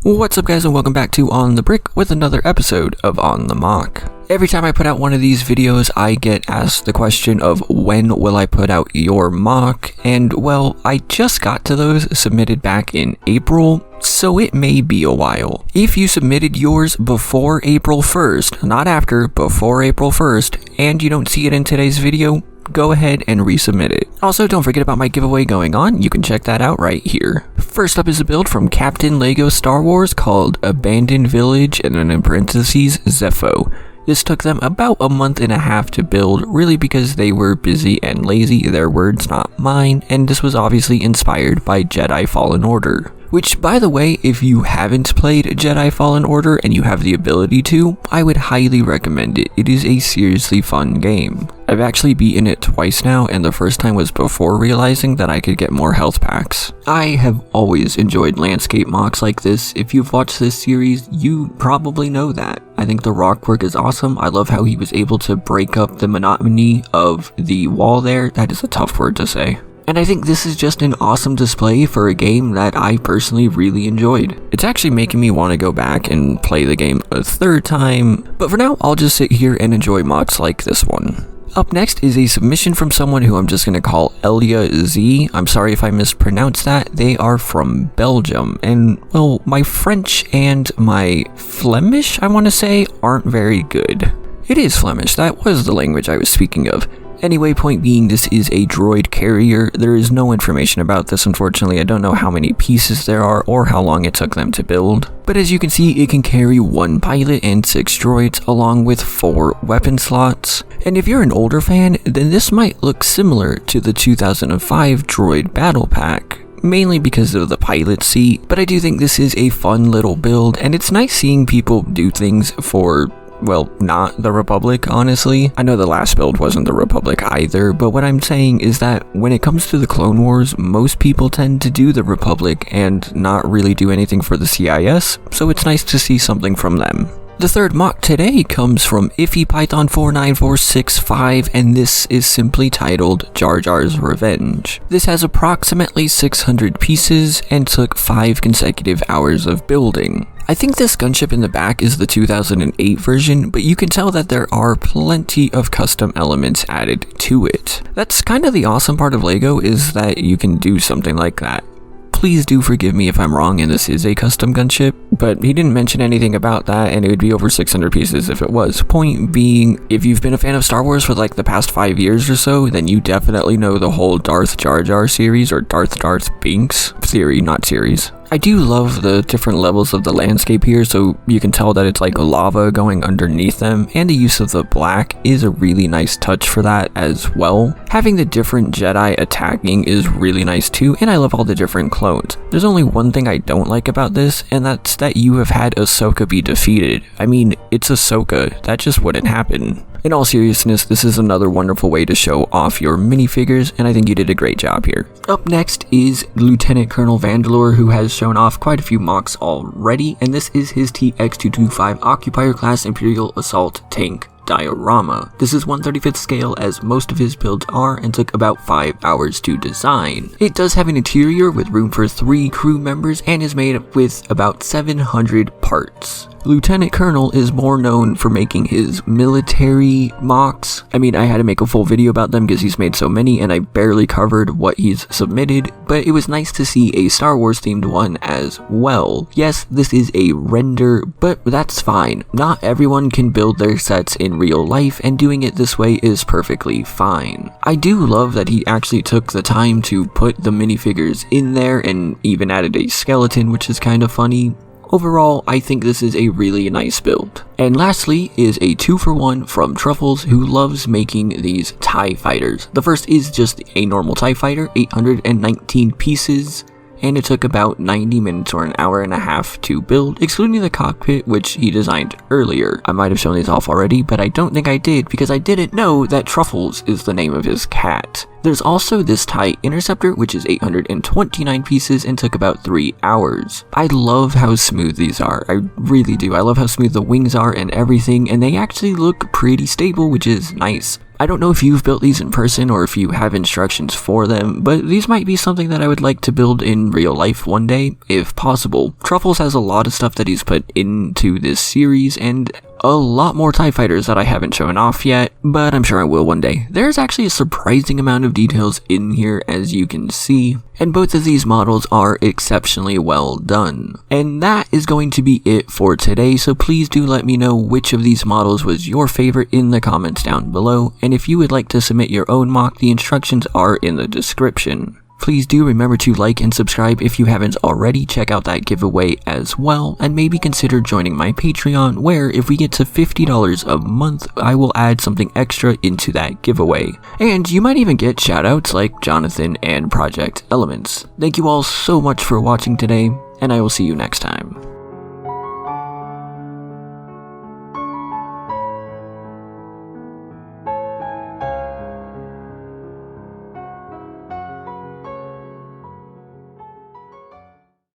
What's up guys, and welcome back to On the Brick with another episode of On the MOC. Every time I put out one of these videos, I get asked the question of when will I put out your MOC, and well, I just got to those submitted back in April, so it may be a while. If you submitted yours before April 1st, not after, before April 1st, and you don't see it in today's video, go ahead and resubmit it. Also, don't forget about my giveaway going on. You can check that out right here. First up is a build from Captain Lego Star Wars called Abandoned Village, and then in parentheses, Zepho. This took them about a month and a half to build, really because they were busy and lazy, their words not mine, and this was obviously inspired by Jedi Fallen Order. Which, by the way, if you haven't played Jedi Fallen Order and you have the ability to, I would highly recommend it. It is a seriously fun game. I've actually beaten it twice now, and the first time was before realizing that I could get more health packs. I have always enjoyed landscape MOCs like this. If you've watched this series, you probably know that. I think the rock work is awesome. I love how he was able to break up the monotony of the wall there. That is a tough word to say. And I think this is just an awesome display for a game that I personally really enjoyed. It's actually making me want to go back and play the game a third time, but for now I'll just sit here and enjoy MOCs like this one. Up next is a submission from someone who I'm just going to call Elia Z. I'm sorry if I mispronounced that. They are from Belgium, and well, my French and my Flemish, I want to say, aren't very good. It is Flemish, that was the language I was speaking of. Anyway, point being, this is a Droid Carrier. There is no information about this, unfortunately. I don't know how many pieces there are or how long it took them to build. But as you can see, it can carry 1 pilot and 6 droids along with 4 weapon slots. And if you're an older fan, then this might look similar to the 2005 Droid Battle Pack, mainly because of the pilot seat. But I do think this is a fun little build, and it's nice seeing people do things for, well, not the Republic, honestly. I know the last build wasn't the Republic either, but what I'm saying is that when it comes to the Clone Wars, most people tend to do the Republic and not really do anything for the CIS, so it's nice to see something from them. The third MOC today comes from IffyPython49465, and this is simply titled Jar Jar's Revenge. This has approximately 600 pieces and took 5 consecutive hours of building. I think this gunship in the back is the 2008 version, but you can tell that there are plenty of custom elements added to it. That's kind of the awesome part of LEGO, is that you can do something like that. Please do forgive me if I'm wrong and this is a custom gunship, but he didn't mention anything about that, and it would be over 600 pieces if it was. Point being, if you've been a fan of Star Wars for like the past 5 years or so, then you definitely know the whole Darth Jar Jar series, or Darth Binks theory, not series. I do love the different levels of the landscape here, so you can tell that it's like lava going underneath them, and the use of the black is a really nice touch for that as well. Having the different Jedi attacking is really nice too, and I love all the different clones. There's only one thing I don't like about this, and that's that you have had Ahsoka be defeated. I mean, it's Ahsoka, that just wouldn't happen. In all seriousness, this is another wonderful way to show off your minifigures, and I think you did a great job here. Up next is Lieutenant Colonel Vandalur, who has shown off quite a few MOCs already, and this is his TX225 Occupier Class Imperial Assault Tank diorama. This is 1/35th scale, as most of his builds are, and took about 5 hours to design. It does have an interior with room for 3 crew members and is made with about 700 parts. Lieutenant Colonel is more known for making his military MOCs. I mean, I had to make a full video about them because he's made so many and I barely covered what he's submitted, but it was nice to see a Star Wars themed one as well. Yes, this is a render, but that's fine. Not everyone can build their sets in real life, and doing it this way is perfectly fine. I do love that he actually took the time to put the minifigures in there and even added a skeleton, which is kind of funny. Overall, I think this is a really nice build. And lastly is a 2-for-1 from Truffles, who loves making these TIE fighters. The first is just a normal TIE fighter, 819 pieces, and it took about 90 minutes or an hour and a half to build, excluding the cockpit, which he designed earlier. I might have shown these off already, but I don't think I did because I didn't know that Truffles is the name of his cat. There's also this TIE Interceptor, which is 829 pieces and took about 3 hours. I love how smooth these are, I really do. I love how smooth the wings are and everything, and they actually look pretty stable, which is nice. I don't know if you've built these in person or if you have instructions for them, but these might be something that I would like to build in real life one day, if possible. Truffles has a lot of stuff that he's put into this series, and a lot more TIE fighters that I haven't shown off yet, but I'm sure I will one day. There's actually a surprising amount of details in here, as you can see, and both of these models are exceptionally well done. And that is going to be it for today, so please do let me know which of these models was your favorite in the comments down below, and if you would like to submit your own mock, the instructions are in the description. Please do remember to like and subscribe if you haven't already, check out that giveaway as well, and maybe consider joining my Patreon, where if we get to $50 a month, I will add something extra into that giveaway. And you might even get shoutouts like Jonathan and Project Elements. Thank you all so much for watching today, and I will see you next time.